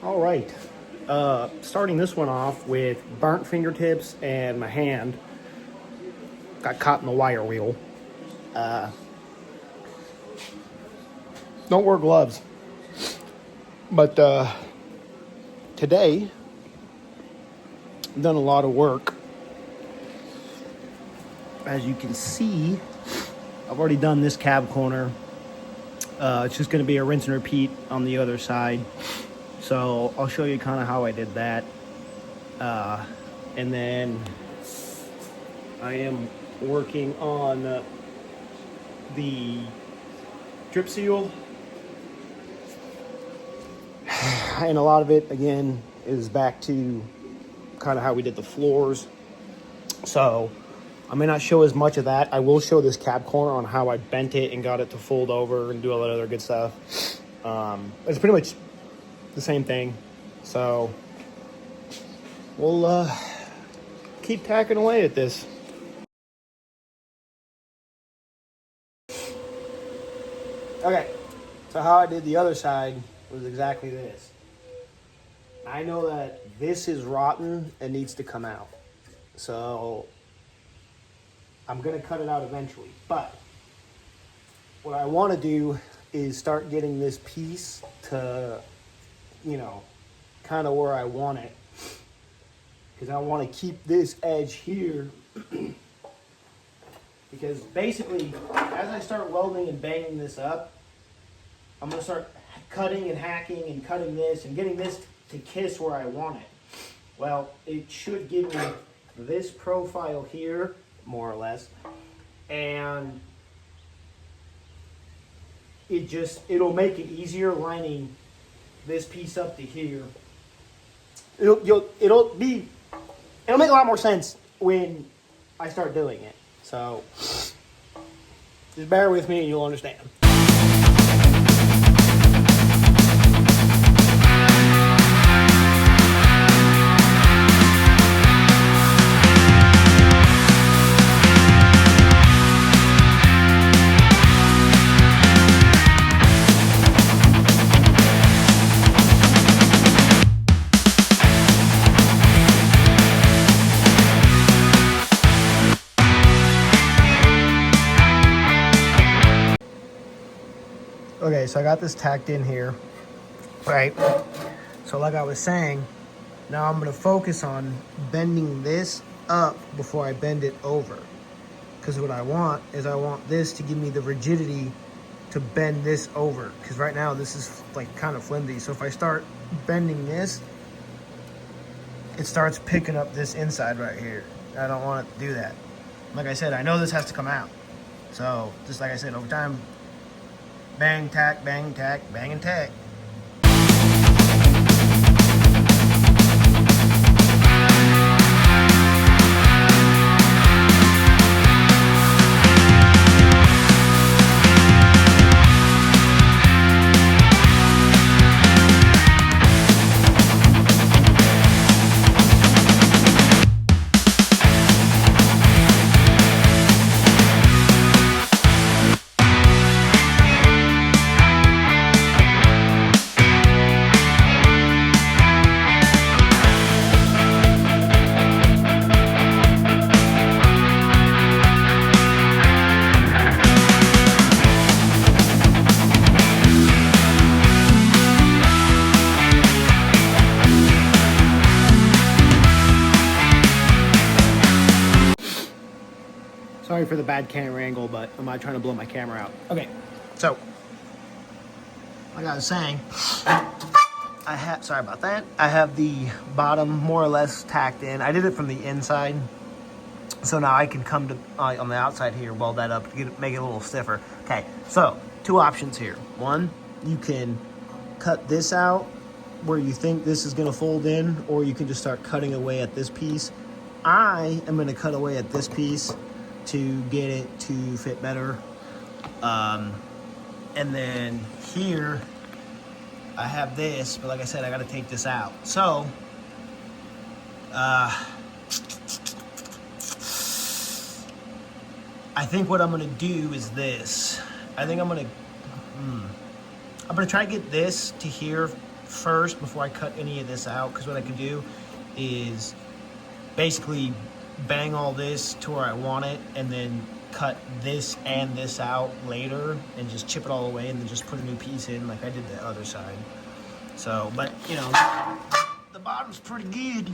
All right. Starting this one off with burnt fingertips and my hand got caught in the wire wheel. Don't wear gloves. But today, I've done a lot of work. As you can see, I've already done this cab corner. It's just going to be a rinse and repeat on the other side. So I'll show you kind of how I did that. And then I am working on the drip seal. And a lot of it, again, is back to kind of how we did the floors. So I may not show as much of that. I will show this cab corner on how I bent it and got it to fold over and do all that other good stuff. It's pretty much the same thing. So we'll keep tacking away at this. Okay, so how I did the other side was exactly this. I know that this is rotten and needs to come out. So I'm gonna cut it out eventually. But what I wanna do is start getting this piece to, kind of where I want it. Because I want to keep this edge here. Because basically, as I start welding and banging this up, I'm going to start cutting and hacking and cutting this and getting this to kiss where I want it. Well, it should give me this profile here, more or less. And it'll make it easier lining this piece up to here. It'll make a lot more sense when I start doing it. So just bear with me and you'll understand. Okay, so I got this tacked in here, right? So like I was saying, now I'm gonna focus on bending this up before I bend it over. Because what I want is I want this to give me the rigidity to bend this over. Because right now this is like kind of flimsy. So if I start bending this, it starts picking up this inside right here. I don't want it to do that. Like I said, I know this has to come out. So just like I said, over time, bang, tack, bang, and tack. Sorry for the bad camera angle, but I'm not trying to blow my camera out. Okay, so like I was saying, sorry about that. I have the bottom more or less tacked in. I did it from the inside, so now I can come to on the outside here, weld that up to make it a little stiffer. Okay, so two options here. One, you can cut this out where you think this is going to fold in, or you can just start cutting away at this piece. I am going to cut away at this piece to get it to fit better. And then here I have this, but like I said, I got to take this out. So I think what I'm gonna do is this. I think I'm gonna try to get this to here first before I cut any of this out, because what I can do is basically bang all this to where I want it, and then cut this and this out later and just chip it all away and then just put a new piece in like I did the other side. So, but you know, the bottom's pretty good,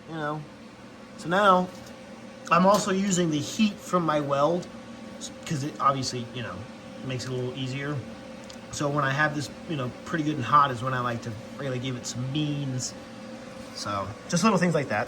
you know. So now I'm also using the heat from my weld because it obviously, you know, makes it a little easier. So when I have this, you know, pretty good and hot is when I like to really give it some beans. So just little things like that.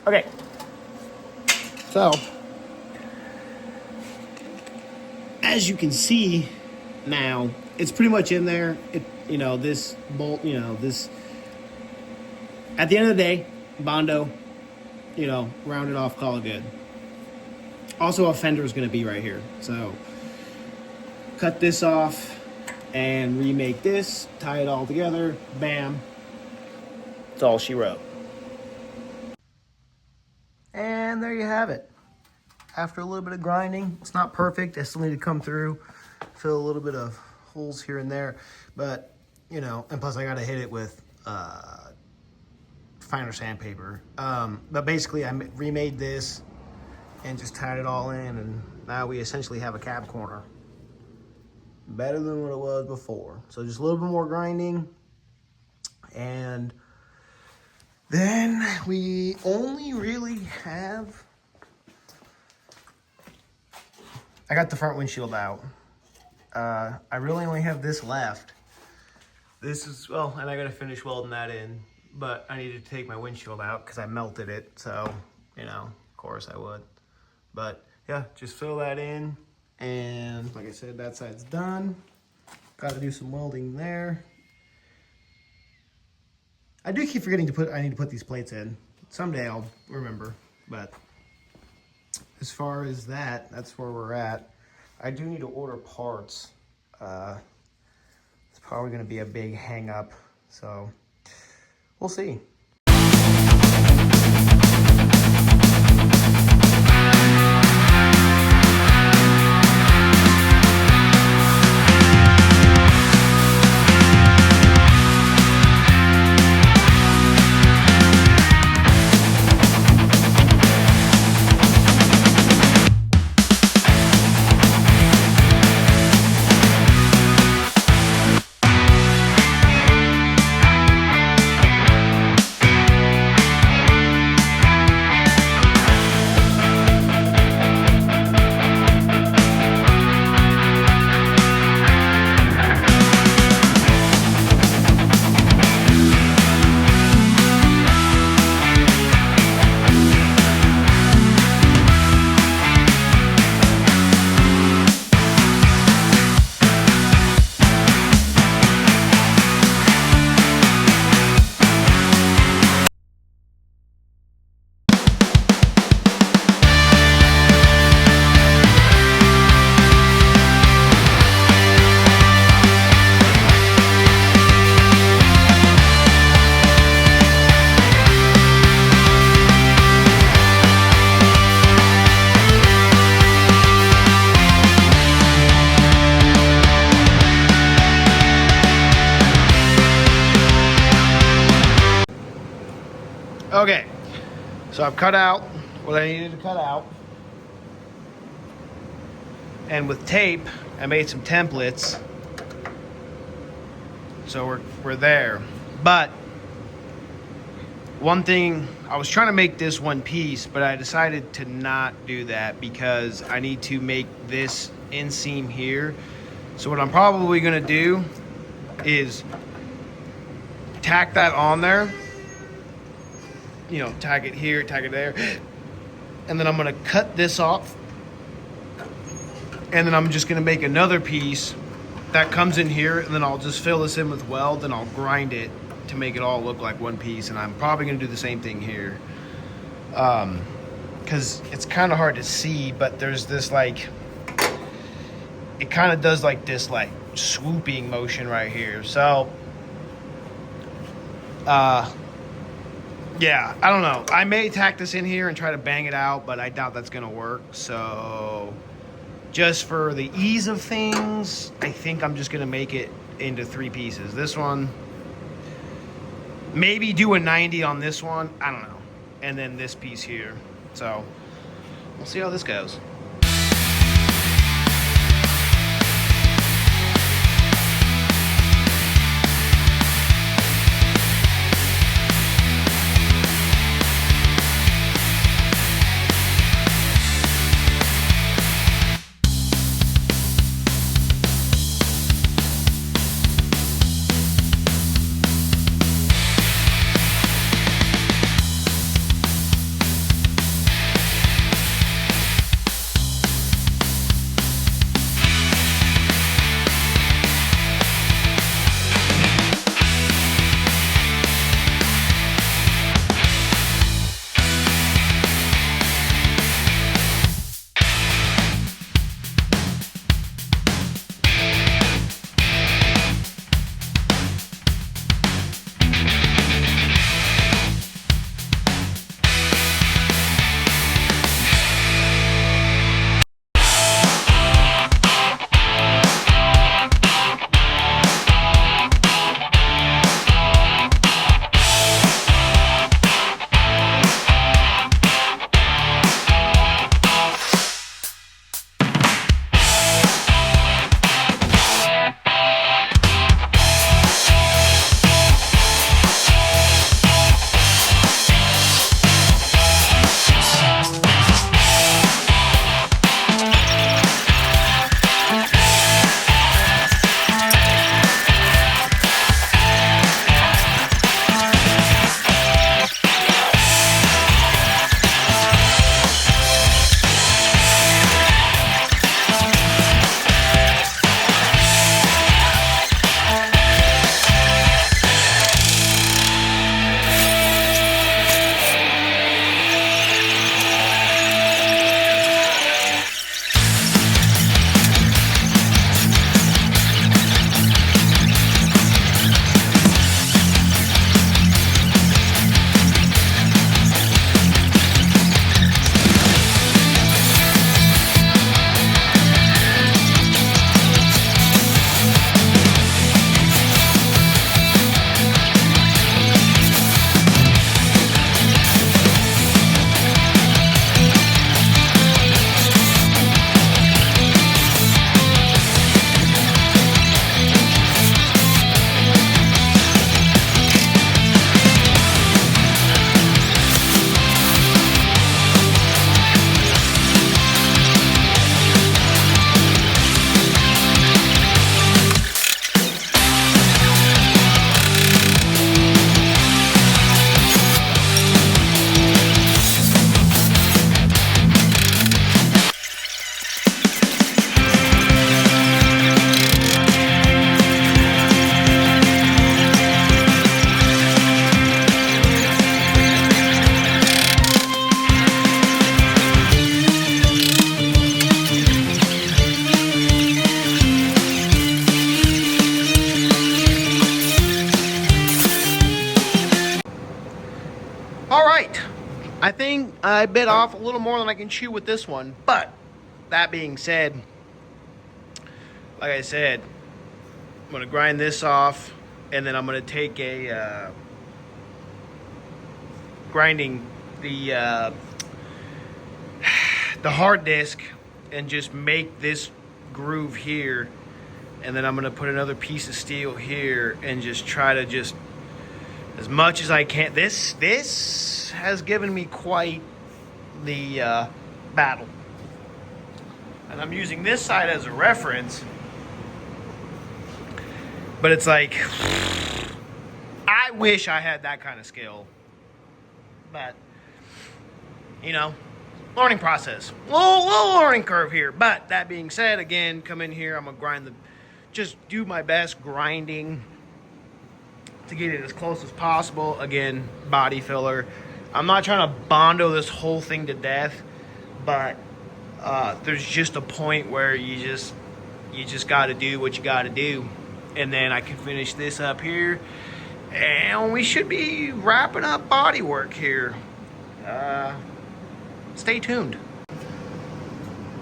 Okay, so as you can see now, it's pretty much in there. It, you know, this bolt, you know, this, at the end of the day, Bondo, you know, round it off, call it good. Also, a fender is going to be right here. So cut this off and remake this, tie it all together, bam. That's all she wrote. And there you have it. After a little bit of grinding, it's not perfect. I still need to come through, fill a little bit of holes here and there. But, you know, and plus I got to hit it with finer sandpaper. But basically I remade this and just tied it all in. And now we essentially have a cab corner. Better than what it was before. So just a little bit more grinding. And then we only really have, I got the front windshield out. I really only have this left. This is, well, and I gotta finish welding that in, but I need to take my windshield out because I melted it. So, you know, of course I would. But yeah, just fill that in. And like I said, that side's done. Gotta do some welding there. I do keep forgetting to put, I need to put these plates in. Someday I'll remember, but as far as that, that's where we're at. I do need to order parts. It's probably gonna be a big hang up, so we'll see. Okay, so I've cut out what I needed to cut out. And with tape, I made some templates. So we're there. But one thing, I was trying to make this one piece, but I decided to not do that because I need to make this inseam here. So what I'm probably gonna do is tack that on there. You know, tack it here, tack it there. And then I'm gonna cut this off. And then I'm just gonna make another piece that comes in here, and then I'll just fill this in with weld and I'll grind it to make it all look like one piece. And I'm probably gonna do the same thing here. Cause it's kind of hard to see, but there's this like, it kind of does like this like swooping motion right here. So, yeah, I don't know. I may tack this in here and try to bang it out, but I doubt that's gonna work. So just for the ease of things, I think I'm just gonna make it into 3 pieces. This one, maybe do a 90 on this one, I don't know. And then this piece here. So we'll see how this goes. All right, I think I bit off a little more than I can chew with this one, but that being said, like I said, I'm gonna grind this off, and then I'm gonna take a grinding the hard disk and just make this groove here, and then I'm gonna put another piece of steel here and just try to just as much as I can. This has given me quite the battle, and I'm using this side as a reference, but it's like I wish I had that kind of skill, but you know, learning process, little learning curve here. But that being said, again, come in here, I'm gonna just do my best grinding to get it as close as possible. Again, body filler. I'm not trying to bondo this whole thing to death, but there's just a point where you just got to do what you got to do, and then I can finish this up here, and we should be wrapping up body work here. Stay tuned.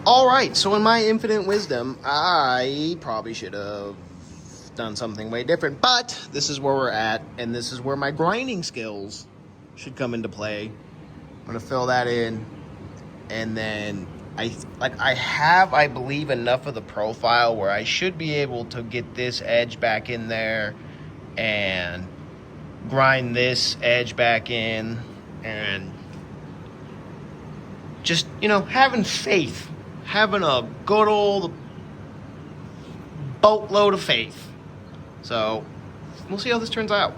All right, so in my infinite wisdom, I probably should have done something way different, but this is where we're at, and this is where my grinding skills should come into play. I'm gonna fill that in, and then I have, I believe, enough of the profile where I should be able to get this edge back in there and grind this edge back in, and just, you know, having faith, having a good old boatload of faith. So we'll see how this turns out.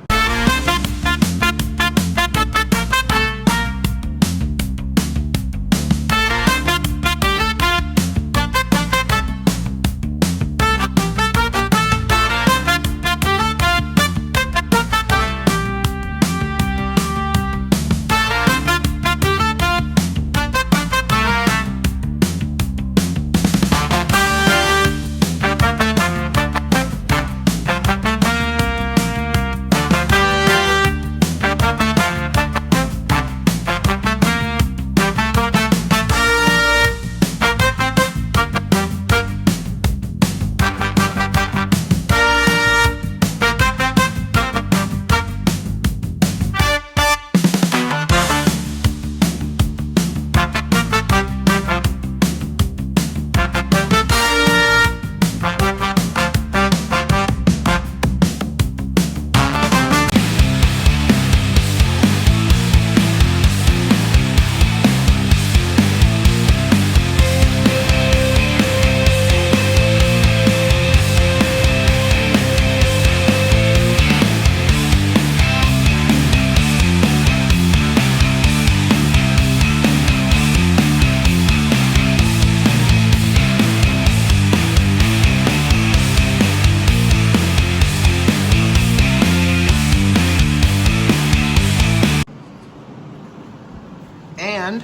And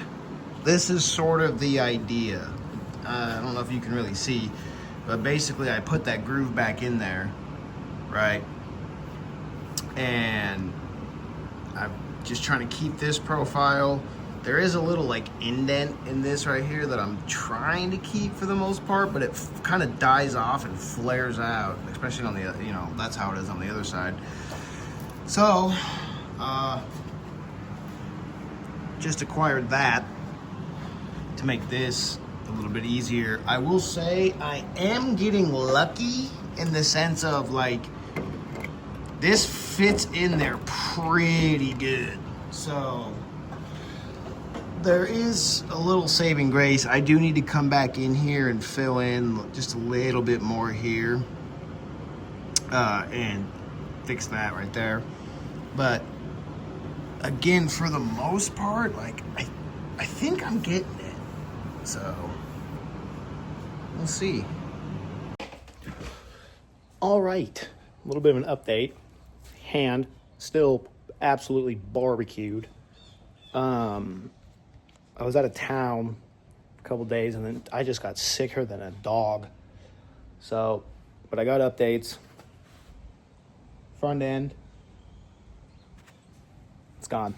this is sort of the idea. I don't know if you can really see, but basically I put that groove back in there, right? And I'm just trying to keep this profile. There is a little like indent in this right here that I'm trying to keep for the most part, but it kind of dies off and flares out, especially on the, you know, that's how it is on the other side. So, just acquired that to make this a little bit easier. I will say I am getting lucky in the sense of like, this fits in there pretty good. So there is a little saving grace. I do need to come back in here and fill in just a little bit more here and fix that right there. But again, for the most part, like I think I'm getting it. So we'll see. All right, a little bit of an update. Hand still absolutely barbecued. I was out of town a couple days, and then I just got sicker than a dog. So, but I got updates. Front end, it's gone.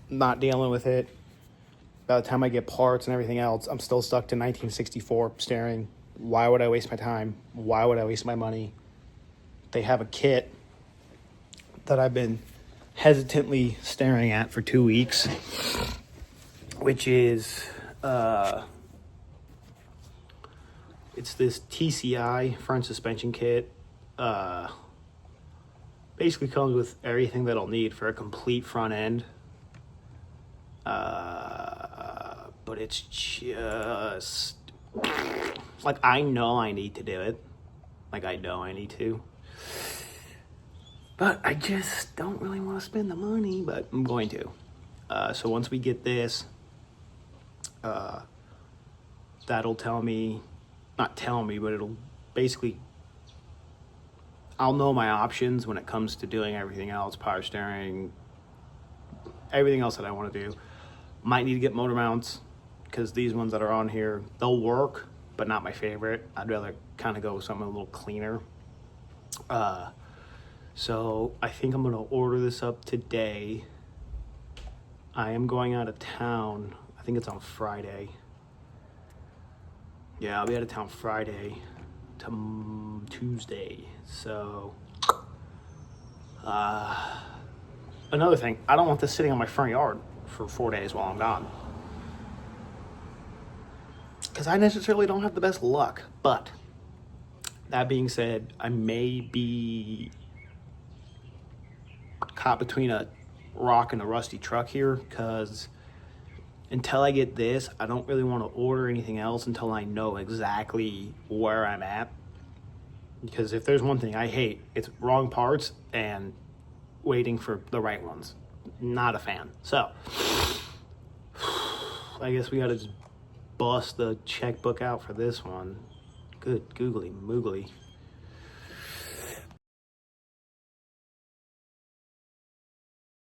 Not dealing with it. By the time I get parts and everything else, I'm still stuck to 1964 staring. Why would I waste my time? Why would I waste my money? They have a kit that I've been hesitantly staring at for 2 weeks, which is it's this TCI front suspension kit. Basically comes with everything that I'll need for a complete front end. But it's just like, I know I need to do it. Like, I know I need to. But I just don't really want to spend the money, but I'm going to. So once we get this, that'll tell me, not tell me, but it'll basically, I'll know my options when it comes to doing everything else, power steering, everything else that I want to do. Might need to get motor mounts, because these ones that are on here, they'll work, but not my favorite. I'd rather kind of go with something a little cleaner. So I think I'm going to order this up today. I am going out of town. I think it's on Friday. Yeah, I'll be out of town Friday to Tuesday. So, another thing, I don't want this sitting on my front yard for 4 days while I'm gone, because I necessarily don't have the best luck. But that being said, I may be caught between a rock and a rusty truck here, because until I get this, I don't really want to order anything else until I know exactly where I'm at. Because if there's one thing I hate, it's wrong parts and waiting for the right ones. Not a fan. So I guess we gotta just bust the checkbook out for this one. Good googly moogly.